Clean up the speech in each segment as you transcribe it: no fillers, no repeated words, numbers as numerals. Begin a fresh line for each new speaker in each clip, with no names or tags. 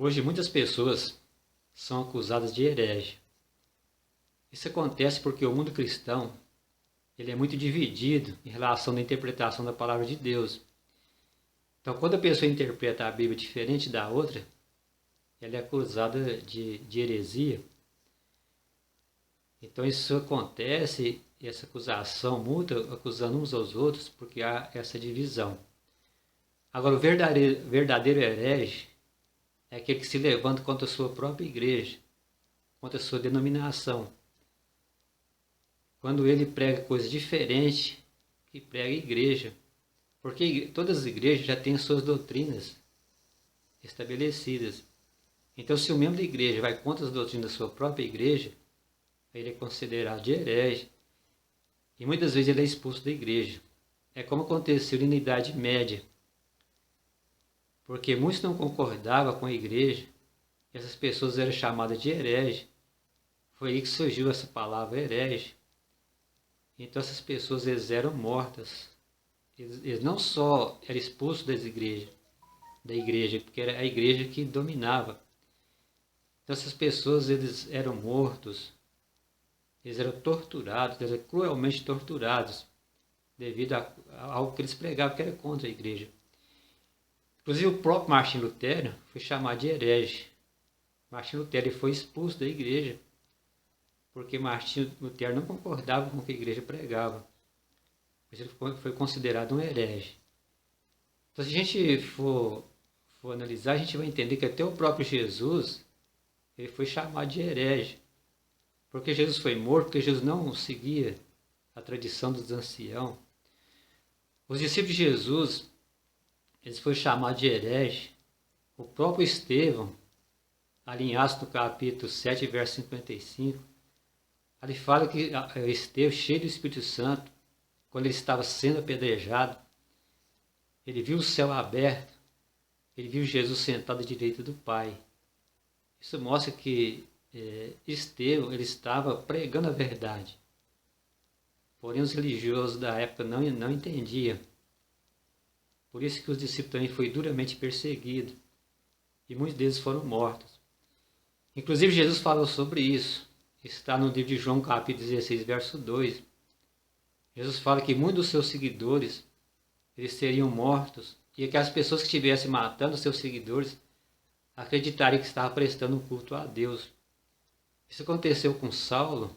Hoje muitas pessoas são acusadas de herege. Isso acontece porque o mundo cristão ele é muito dividido em relação à interpretação da palavra de Deus. Então, quando a pessoa interpreta a Bíblia diferente da outra, ela é acusada de heresia. Então, isso acontece, essa acusação mútua, acusando uns aos outros, porque há essa divisão. Agora, o verdadeiro herege é aquele que se levanta contra a sua própria igreja, contra a sua denominação. Quando ele prega coisas diferentes que prega a igreja. Porque todas as igrejas já têm suas doutrinas estabelecidas. Então, se o membro da igreja vai contra as doutrinas da sua própria igreja, ele é considerado de herege. E muitas vezes ele é expulso da igreja. É como aconteceu na Idade Média. Porque muitos não concordavam com a igreja, e essas pessoas eram chamadas de herege. Foi aí que surgiu essa palavra herege. Então essas pessoas eles eram mortas. Eles não só eram expulsos da igreja, porque era a igreja que dominava. Então essas pessoas eles eram mortos, eles eram torturados, eles eram cruelmente torturados, devido a algo que eles pregavam que era contra a igreja. Inclusive o próprio Martinho Lutero foi chamado de herege. Martinho Lutero foi expulso da igreja, porque Martinho Lutero não concordava com o que a igreja pregava. Mas ele foi considerado um herege. Então, se a gente for analisar, a gente vai entender que até o próprio Jesus ele foi chamado de herege. Porque Jesus foi morto, porque Jesus não seguia a tradição dos anciãos. Os discípulos de Jesus, eles foram chamados de herege. O próprio Estevão, ali em Atos, no capítulo 7, verso 55, ele fala que Estevão, cheio do Espírito Santo, quando ele estava sendo apedrejado, ele viu o céu aberto, ele viu Jesus sentado à direita do Pai. Isso mostra que Estevão ele estava pregando a verdade. Porém, os religiosos da época não entendiam. Por isso que os discípulos também foram duramente perseguidos. E muitos deles foram mortos. Inclusive, Jesus falou sobre isso. Está no livro de João, capítulo 16, verso 2. Jesus fala que muitos dos seus seguidores eles seriam mortos e que as pessoas que estivessem matando os seus seguidores acreditariam que estavam prestando um culto a Deus. Isso aconteceu com Saulo,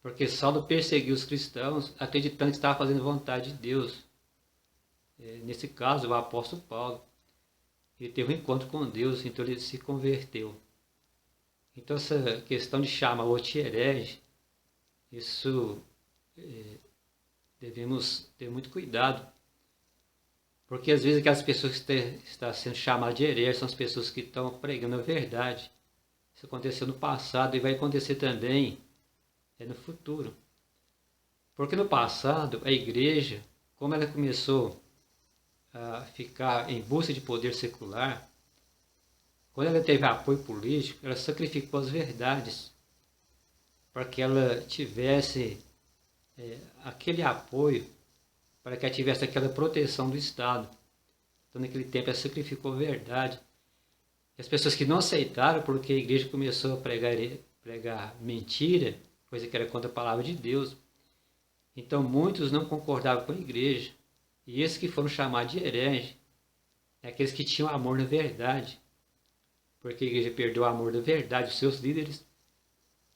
porque Saulo perseguiu os cristãos acreditando que estava fazendo vontade de Deus. Nesse caso, o apóstolo Paulo, ele teve um encontro com Deus, então ele se converteu. Então essa questão de chamar o outro herege, isso devemos ter muito cuidado. Porque às vezes aquelas pessoas que estão sendo chamadas de herege são as pessoas que estão pregando a verdade. Isso aconteceu no passado e vai acontecer também no futuro. Porque no passado, a igreja, como ela começou a ficar em busca de poder secular, quando ela teve apoio político, ela sacrificou as verdades para que ela tivesse aquele apoio, para que ela tivesse aquela proteção do Estado. Então, naquele tempo, ela sacrificou a verdade. E as pessoas que não aceitaram, porque a igreja começou a pregar mentira, coisa que era contra a palavra de Deus. Então, muitos não concordavam com a igreja. E esses que foram chamados de herege, aqueles que tinham amor na verdade. Porque a igreja perdeu o amor da verdade, os seus líderes.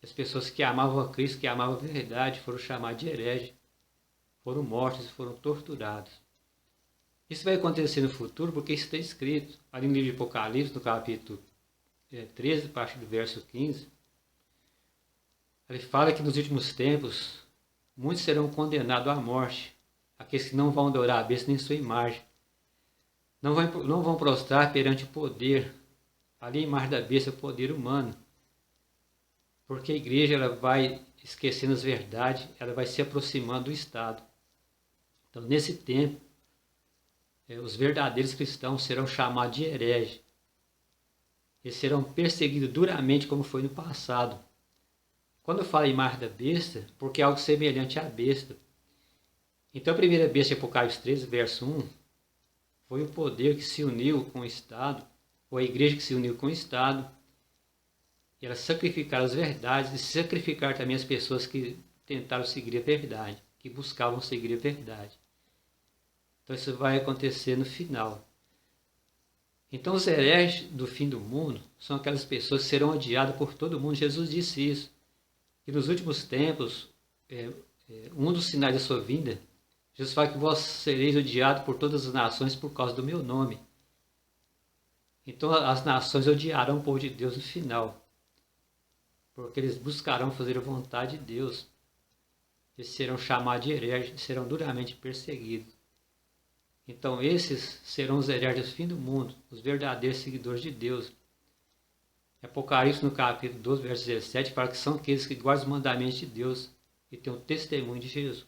As pessoas que amavam a Cristo, que amavam a verdade, foram chamadas de herege, foram mortos e foram torturados. Isso vai acontecer no futuro porque isso está escrito ali no livro de Apocalipse, no capítulo 13, a partir do verso 15. Ele fala que nos últimos tempos, muitos serão condenados à morte, aqueles que não vão adorar a besta nem sua imagem. Não vão prostrar perante o poder, ali a imagem da besta é o poder humano. Porque a igreja ela vai esquecendo as verdades, ela vai se aproximando do Estado. Então, nesse tempo, os verdadeiros cristãos serão chamados de herege. Eles serão perseguidos duramente como foi no passado. Quando eu falo imagem da besta, porque é algo semelhante à besta. Então a primeira besta de Apocalipse 13, verso 1, foi o poder que se uniu com o Estado Foi a igreja que se uniu com o Estado. E ela sacrificar as verdades e sacrificar também as pessoas que tentaram seguir a verdade, que buscavam seguir a verdade. Então isso vai acontecer no final. Então os hereges do fim do mundo são aquelas pessoas que serão odiadas por todo mundo. Jesus disse isso. E nos últimos tempos, um dos sinais da sua vinda, Jesus fala que vós sereis odiados por todas as nações por causa do meu nome. Então as nações odiarão o povo de Deus no final, porque eles buscarão fazer a vontade de Deus. Eles serão chamados de hereges e serão duramente perseguidos. Então esses serão os hereges do fim do mundo, os verdadeiros seguidores de Deus. Apocalipse no capítulo 12, verso 17, fala que são aqueles que guardam os mandamentos de Deus e têm o testemunho de Jesus.